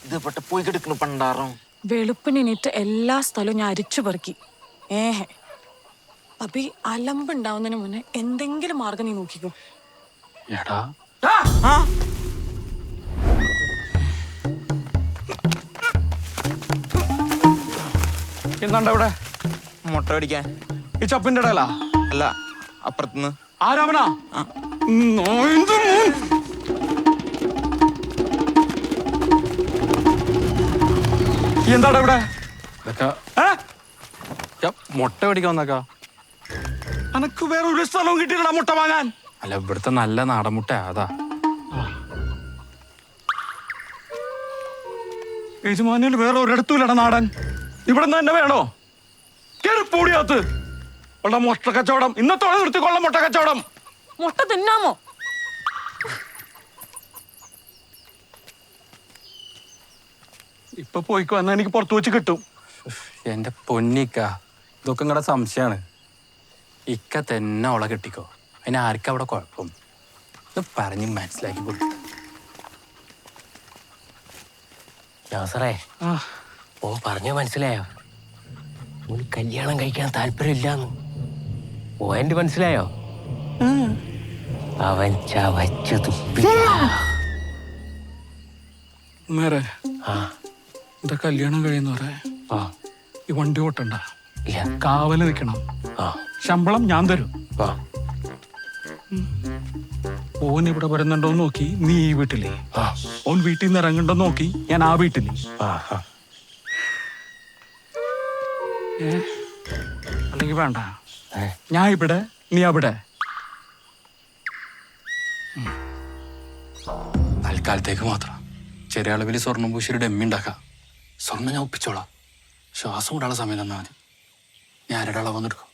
ഇത് പെട്ട പോയി കിടക്കണ പണ്ടാറും വെളുപ്പിനിട്ട് എല്ലാ സ്ഥലവും ഞാൻ അരിച്ചു പെറുക്കി. അപ്പൊ ഈ അലമ്പുണ്ടാവുന്നതിന് മുന്നേ എന്തെങ്കിലും മാർഗം നീ നോക്കിക്കോ. എടാ എന്താണ്ട ഇവിടെ? മുട്ട പിടിക്കാൻ. ഈ ചപ്പിന്റെ ഇടയിലാ? അല്ല, അപ്പുറത്തുനിന്ന്. ആരാവനാ? എന്താടാ ഇവിടെ? മുട്ട പിടിക്കാൻ വന്നേക്കാ. അനക്ക് വേറെ ഒരു സ്ഥലവും കിട്ടിയില്ല മുട്ട വാങ്ങാൻ. അല്ല, ഇവിടുത്തെ നല്ല നാടൻ മുട്ട അതാ. യജമാനിൽ വേറെ ഒരിടത്തുമില്ലട നാടൻ. ഇവിടെ നിന്ന് തന്നെ വേണോ? കേറിപ്പൂടിയകത്ത്. ഉള്ള മുട്ട കച്ചവടം ഇന്നത്തോടെ നിർത്തിക്കൊള്ള. മുട്ട കച്ചവടം. മുട്ട തിന്നാമോ? ഇപ്പൊ പോയിക്കോ, എന്നാ എനിക്ക് പുറത്തു വെച്ച് കിട്ടും. എന്റെ പൊന്നിക്ക, ഇതൊക്കെ നിങ്ങളുടെ സംശയമാണ്. ഇക്ക തന്നെ അവളെ കെട്ടിക്കോ. അതിന് ആർക്കും അവിടെ കുഴപ്പം. ഇത് പറഞ്ഞ് മനസ്സിലാക്കി കൊടുത്തു. ജോസറേ, ഓ പറഞ്ഞോ മനസ്സിലായോ? ഓന് കല്യാണം കഴിക്കാൻ താല്പര്യമില്ലാന്ന് ഓൻ്റെ മനസ്സിലായോ? അവൻ ചവച്ചു തുപ്പി. നേരെ എന്താ കല്യാണം കഴിയുന്നവരെ ഈ വണ്ടി ഓട്ടണ്ട, കാവല് നിൽക്കണം. ശമ്പളം ഞാൻ തരും. ഓൻ ഇവിടെ വരുന്നുണ്ടോന്ന് നോക്കി നീ ഈ വീട്ടിലേ, ഓൻ വീട്ടിൽ നിന്ന് ഇറങ്ങണ്ടോ നോക്കി ഞാൻ ആ വീട്ടിലേ. അല്ലെങ്കിൽ വേണ്ട, ഞാൻ ഇവിടെ നീ അവിടെ. തൽക്കാലത്തേക്ക് മാത്രം ചെറിയ അളവിൽ സ്വർണ്ണം പൂശിയൊരു ഡെമ്മി ഉണ്ടാക്കാം. സ്വർണ്ണം ഞാൻ ഒപ്പിച്ചോളാം. ശ്വാസം കൂടാനുള്ള സമയം തന്നാൽ മതി. ഞാൻ ആരുടെ അളവെന്നെടുക്കും.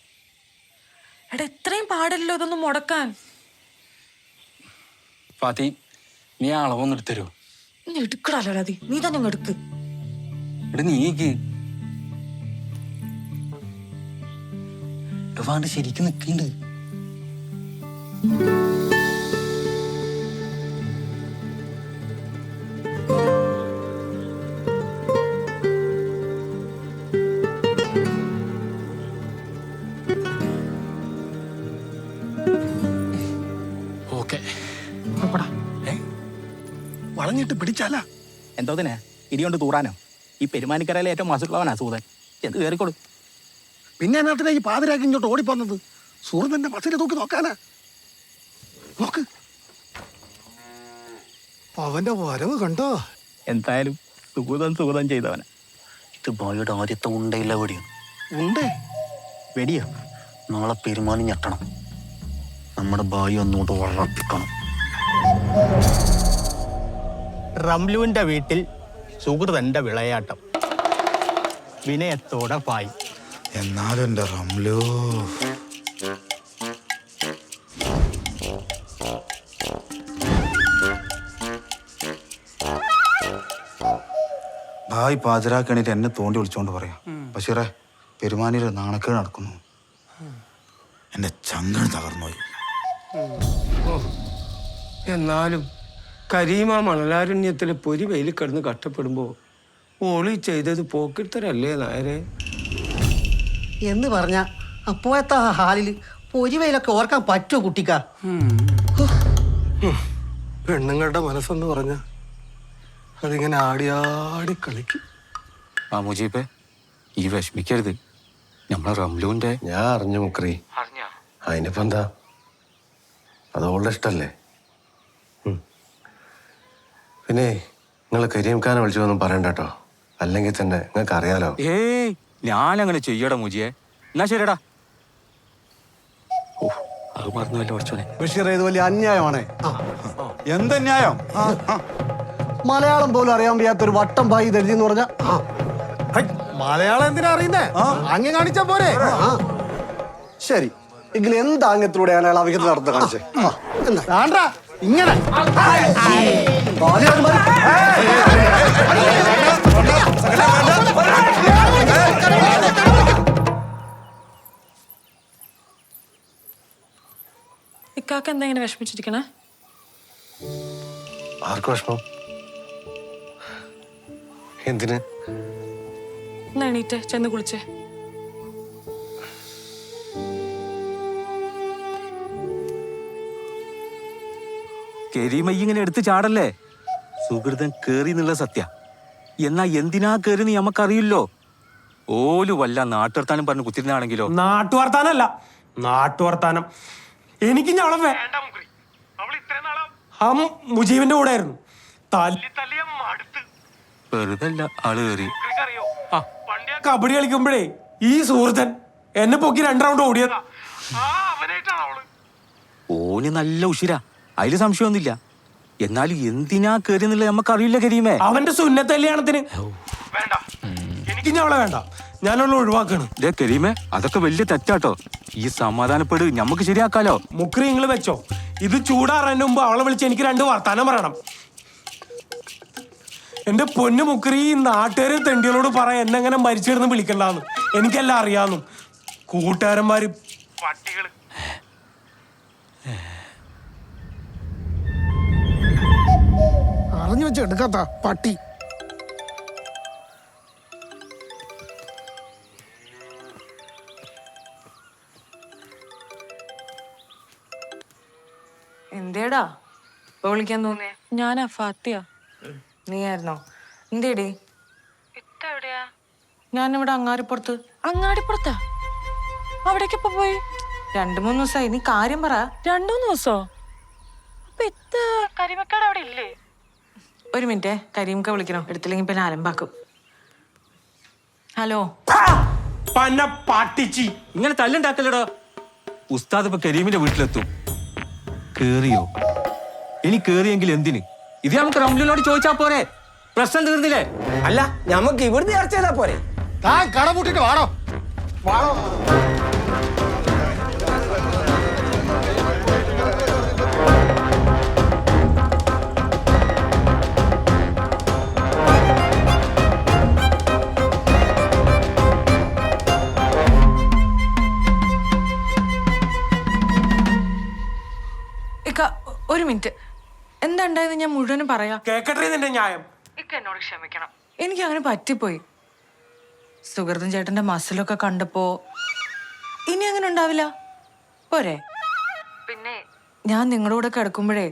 എടാ, ഇത്രയും പാടില്ലല്ലോ ഇതൊന്നും മുടക്കാൻ. ഫാത്തി, നീ ആ അളവൊന്നും എടുത്തരോ? നീ എടുക്കടാലോ, നീ തന്നെ അങ്ങ് എടുക്ക്. ഇവിടെ നീക്ക് വാണ്ട് ശരിക്കും നിൽക്കുന്നുണ്ട്. വളഞ്ഞിട്ട് പിടിച്ചാലാ എന്തോതിനെ ഇടികൊണ്ട് തൂറാനോ? ഈ പെരുമാനിക്കരയിലെ ഏറ്റവും മാസുള്ളവനാ സൂതൻ. എന്ത് കയറിക്കോളൂ. പിന്നെ എന്നാത്തിനാ ഈ പാതിരാക്കി ഇങ്ങോട്ട് ഓടിപ്പോന്നത്? സൂര്യന്റെ മസിനെ തൂക്കി നോക്കാനാ? നോക്ക്, അവന്റെ വരവ് കണ്ടോ? എന്തായാലും സൂതൻ ചെയ്തവനാ. ഇത് ബോയുടെ ആദ്യത്തെ ഉണ്ടയില്ല വെടിയും. ഉണ്ടേ വെടിയോ? നാളെ പെരുമാനി ഞെട്ടണം. നമ്മുടെ ബായി ഒന്നുകൊണ്ട് ഉറപ്പിക്കണം. റംലുവിന്റെ വീട്ടിൽ സുഹൃതന്റെ വിളയാട്ടം. വിനയത്തോടെ പായി. എന്നാലും എന്റെ റംലു, ഭായ് പാചരാക്കണിട്ട് എന്നെ തോണ്ടി വിളിച്ചോണ്ട് പറയാം. ബഷീറെ, പെരുമാനിയുടെ നാണക്കേട് നടക്കുന്നു. എന്റെ ചങ്കണ് തകർന്നുപോയി. എന്നാലും കരീമ മണലാരണ്യത്തിലെ പൊരി വെയിൽ കിടന്ന് കഷ്ടപ്പെടുമ്പോ ഓളി ചെയ്തത് പോക്കിത്തരല്ലേ നായരെ? എന്ന് പറഞ്ഞ അപ്പോഴത്തെ ആ ഹാലിൽ പൊരിവയിലൊക്കെ ഓർക്കാൻ പറ്റുമോ കുട്ടിക്ക? പെണ്ണുങ്ങളുടെ മനസ്സെന്ന് പറഞ്ഞ അതിങ്ങനെ ആടിയാടി കളിക്കും. മുജീബേ, ഈ വിഷമിക്കരുത്. നമ്മളെ റംലുവിന്റെ ഞാൻ അറിഞ്ഞു മുക്രി. അതിനിപ്പോ എന്താ, അത് ഓളുടെ ഇഷ്ടല്ലേ. പിന്നെ നിങ്ങൾ കരീംഖാനെ വിളിച്ചൊന്നും പറയണ്ട കേട്ടോ, അല്ലെങ്കിൽ തന്നെ നിങ്ങൾക്ക് അറിയാലോ. ഏയ്, ഞാനങ്ങനെ ചെയ്യടാ മുജിയെ. എന്നാ ശരിയടാ. അത് മറന്നുവല്ലോ കുറച്ചോനെ. ബഷീർ, ഇത് വലിയ അന്യായമാണേ. എന്തന്യായം? മലയാളം പോലും അറിയാൻ വയ്യാത്തൊരു വട്ടം ഭായി ദരിദ്രം എന്ന് പറഞ്ഞ മലയാളം എന്തിനാ അറിയുന്നേ? അങ്ങ് കാണിച്ചാ പോരെ? ശരി, എങ്കിൽ എന്താ അങ്ങത്തിലൂടെയാണ് അയാൾ അവിഹിത നടത്ത കാണിച്ചേ? എന്താ ഇങ്ങനെ ഇക്കാക്ക എന്താ ഇങ്ങനെ വിഷമിച്ചിരിക്കണേ? ആർക്ക് വിഷമം? എന്തിന്? ഒന്ന് എണീറ്റ് ചെന്ന് കുളിച്ചേ. കരീമ ഇങ്ങനെ എടുത്ത് ചാടല്ലേ? സുഹൃതൻ കേറി എന്നുള്ള സത്യ. എന്നാ എന്തിനാ കേറിന്ന് നമുക്കറിയില്ലോ. ഓല് വല്ല നാട്ടുവർത്താനം പറഞ്ഞ് കുത്തിരുന്നാണെങ്കിലോ? നാട്ടുവർത്താനല്ല, നാട്ടുവർത്താനം. എനിക്ക് ഞവളെ വേണ്ട. മുജീബിന്റെ കൂടെ ആയിരുന്നു. വെറുതെ ആള് കേറി. കബഡി കളിക്കുമ്പോഴേ ഈ സുഹൃത്തൻ എന്നെ പൊക്കി 2 റൗണ്ട് ഓടിയതാ. ഓന് നല്ല ഉഷിര, അതില് സംശയമൊന്നുമില്ല. എന്നാലും എന്തിനാ കേറി എന്നുള്ളത് നമുക്കറിയില്ല കരീമേ. അവന്റെ സുന്നത്ത് കല്യാണത്തിന് വേണ്ട, എനിക്ക് ഞവളെ വേണ്ട, ഞാനുള്ള ഒഴിവാക്കാണ്. കരീമേ, അതൊക്കെ വലിയ തെറ്റാട്ടോ. ഈ സമാധാനപ്പെട്, ഞമ്മക്ക് ശരിയാക്കാലോ. മുക്രി നിങ്ങള് വെച്ചോ. ഇത് ചൂടാറാൻ മുമ്പ് അവളെ വിളിച്ച് എനിക്ക് 2 വർത്താനം പറയണം. എന്റെ പൊന്നു മുക്രി, ഈ നാട്ടുകാര് തെണ്ടികളോട് പറയാൻ എന്നെങ്ങനെ മരിച്ചിരുന്ന് വിളിക്കണ്ടെന്ന് എനിക്കെല്ലാം അറിയാന്നു. കൂട്ടുകാരന്മാര് പട്ടികള്. അറിഞ്ഞു വെച്ച് എടുക്കാത്ത പട്ടി. എന്തേടാ ഇപ്പൊ വിളിക്കാൻ തോന്നിയേ? ഞാനാ ഫാത്തിയ. നീ ആയിരുന്നോ? എന്തേടി? ഞാനിവിടെ അങ്ങാടിപ്പുറത്ത്. അങ്ങാടിപ്പുറത്താ? അവിടേക്ക് ഇപ്പൊ പോയി? 2-3 ദിവസമായി. നീ കാര്യം പറ. 2-3 ദിവസോ? അപ്പൊ കരിമക്കാട് അവിടെ ഇല്ലേ? ഒരു മിനിറ്റ്, കരീംക്ക വിളിക്കണോ? എടുത്തില്ലെങ്കിൽ പിന്നെ അലമ്പാക്കും. ഹലോ. ഇങ്ങനെ തല്ലുണ്ടാക്കല്ലടോ. ഉസ്താദ് ഇപ്പൊ കരീമിന്റെ വീട്ടിലെത്തും. കേറിയോ? ഇനി കേറിയെങ്കിൽ എന്തിന്? ഇത് നമുക്ക് റംലിനോട് ചോദിച്ചാ പോരെ? പ്രശ്നം തീർന്നില്ലേ? അല്ല, നമുക്ക് ഇവിടുന്ന് ചർച്ച ചെയ്താ പോരെ? താൻ കട പൂട്ടിട്ട് വാടോ. വാടോ. ഒരു മിനിറ്റ്, എന്താ ഉണ്ടായത് ഞാൻ മുഴുവനും പറയാ. കേക്കട്ടെ നിന്റെ ന്യായം. എന്നോട് ക്ഷമിക്കണം, എനിക്ക് അങ്ങനെ പറ്റിപ്പോയി. സുഹൃത്തും ചേട്ടന്റെ മസിലൊക്കെ കണ്ടപ്പോ ഇനി അങ്ങനെ ഉണ്ടാവില്ല പോരെ? പിന്നെ ഞാൻ നിങ്ങളുടെ കൂടെ കിടക്കുമ്പോഴേ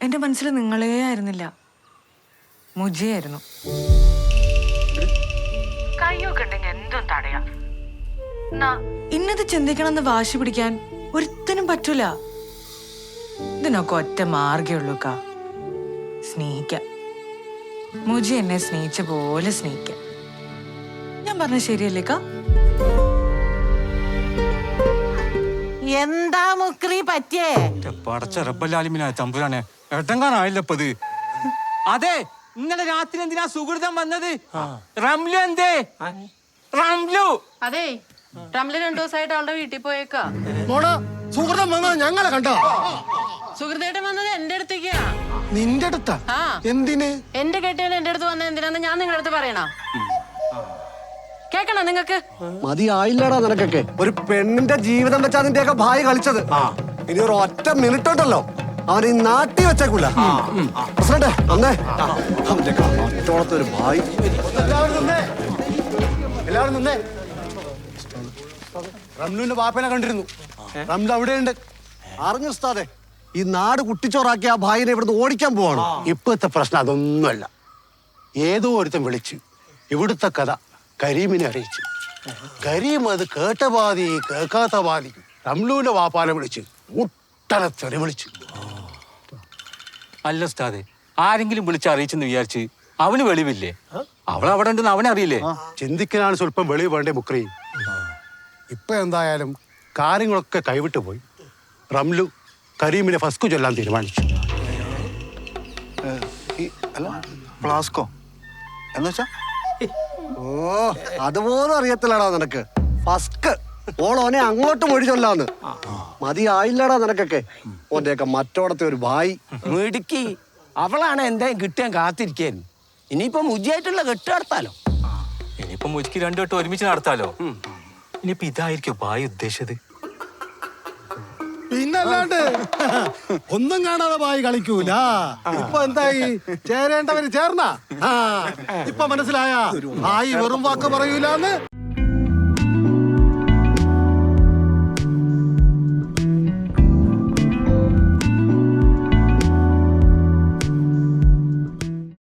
എന്റെ മനസ്സിൽ നിങ്ങളേ ആയിരുന്നില്ല, മുജിയായിരുന്നു. കയ്യൊക്കെ ഉണ്ടെങ്കിൽ എന്തും തടയാ. ഇന്നത് ചിന്തിക്കണമെന്ന് വാശി പിടിക്കാൻ ഒരുത്തനും പറ്റൂല. ഇതിനൊക്കെ ഒറ്റ മാർഗേ ഉള്ളൂ കാ, സ്നേഹിക്ക. മുജി എന്നെ സ്നേഹിച്ച പോലെ സ്നേഹിക്ക. ഞാൻ പറഞ്ഞ ശരിയല്ലേ കാ? എന്താ മുക്രി പറ്റിയേ? പടച്ച റബ്ബല്ലാലിമിനാ തമ്പുരാനെ, എട്ടങ്കാനായില്ലപ്പത്. അതെ, ഇന്നലെ രാത്രി എന്തിനാ സുഹൃതം വന്നത്? റംലു എന്തേ? റംലു അതെ, റംലു 2 ദിവസമായിട്ട് അവളുടെ വീട്ടിൽ പോയേക്കാ. സുഹൃതം വന്നത് ഞങ്ങളെ കണ്ടോ? സുഹൃത്തേട്ടൻ വന്നത് എന്റെ അടുത്തേക്കാ. നിന്റെ അടുത്താ? എന്തിന്? എന്റെ കെട്ടിയവൻ എന്റെ അടുത്ത് വന്നത് എന്തിനാന്ന് ഞാൻ നിങ്ങളുടെ അടുത്ത് പറയണോ? കേക്കണോ നിങ്ങക്ക്? മതിയായില്ലടാ നിനക്കൊക്കെ. ഒരു പെണ്ണിന്റെ ജീവിതം വെച്ചാ അതിന്റെയൊക്കെ ഭായി കളിച്ചത്. ഇനി ഒരു ഒറ്റ മിനിറ്റ് ഉണ്ടല്ലോ അവൻ ഈ നാട്ടി വെച്ചേക്കൂല. പ്രസിഡന്റ് അന്നേ അവന്റെയൊക്കെ മറ്റോളത്തെ ഒരു ഭായി. എല്ലാവരും നിന്നേ. റംലുവിന്റെ വാപ്പനെ കണ്ടിരുന്നു. റംലു അവിടെയുണ്ട്. അറിഞ്ഞു ഉസ്താദേ, ഈ നാട് കുട്ടിച്ചോറാക്കി ആ ഭായിനെ ഇവിടുന്ന് ഓടിക്കാൻ പോവാണ്. ഇപ്പോഴത്തെ പ്രശ്നം അതൊന്നുമല്ല. ഏതോ ഒരുത്തൻ വിളിച്ച് ഇവിടുത്തെ കഥ കരീമിനെ അറിയിച്ചു. കരീം അത് കേട്ട പാതി കേൾക്കാത്ത പാതി റംലുവിന്റെ വാപ്പാനെ വിളിച്ച് മുട്ടനെ തെറി വിളിച്ചു. അല്ല ഉസ്താദെ, ആരെങ്കിലും വിളിച്ച് അറിയിച്ചെന്ന് വിചാരിച്ച് അവന് വെളിവില്ലേ? അവളവിടെ ഉണ്ടെന്ന് അവനറിയില്ലേ? ചിന്തിക്കാനാണ് സ്വല്പം വെളിവ് വേണ്ടേ മുക്രി. ഇപ്പൊ എന്തായാലും കാര്യങ്ങളൊക്കെ കൈവിട്ടു പോയി. റംലു കരീമിനെ ഫസ്കു ചൊല്ലാൻ തീരുമാനിച്ചു. അല്ല, ഫ്ലാസ്കോ എന്നുവെച്ചാ? ഓ, അതുപോലും അറിയത്തില്ലടാ നിനക്ക്. ഫസ്ക് ഓളോനെ അങ്ങോട്ട് മൊഴി ചൊല്ലാന്ന്. മതിയായില്ലടാ നിനക്കൊക്കെ. ഓന്റെയൊക്കെ മറ്റോടത്തെ ഒരു ഭായി. മിടുക്കി. അവളാണ് എന്തായാലും കിട്ടാൻ കാത്തിരിക്കായിരുന്നു. ഇനിയിപ്പോ മുജിയായിട്ടുള്ള കെട്ട് നടത്താലോ. ഇനിയിപ്പോ മുജിക്ക് 2 വട്ടം ഒരുമിച്ച് നടത്താലോ. ഇനിയിപ്പോ ഇതായിരിക്കും ഭായി ഉദ്ദേശിച്ചത്. പിന്നെ അല്ലാണ്ട് ഒന്നും കാണാതെ ബായി കളിക്കൂല. ഇപ്പൊ എന്തായി, ചേരേണ്ടവര് ചേർന്ന. ഇപ്പൊ മനസ്സിലായ ബായി വെറും വാക്ക് പറയൂലെന്ന്.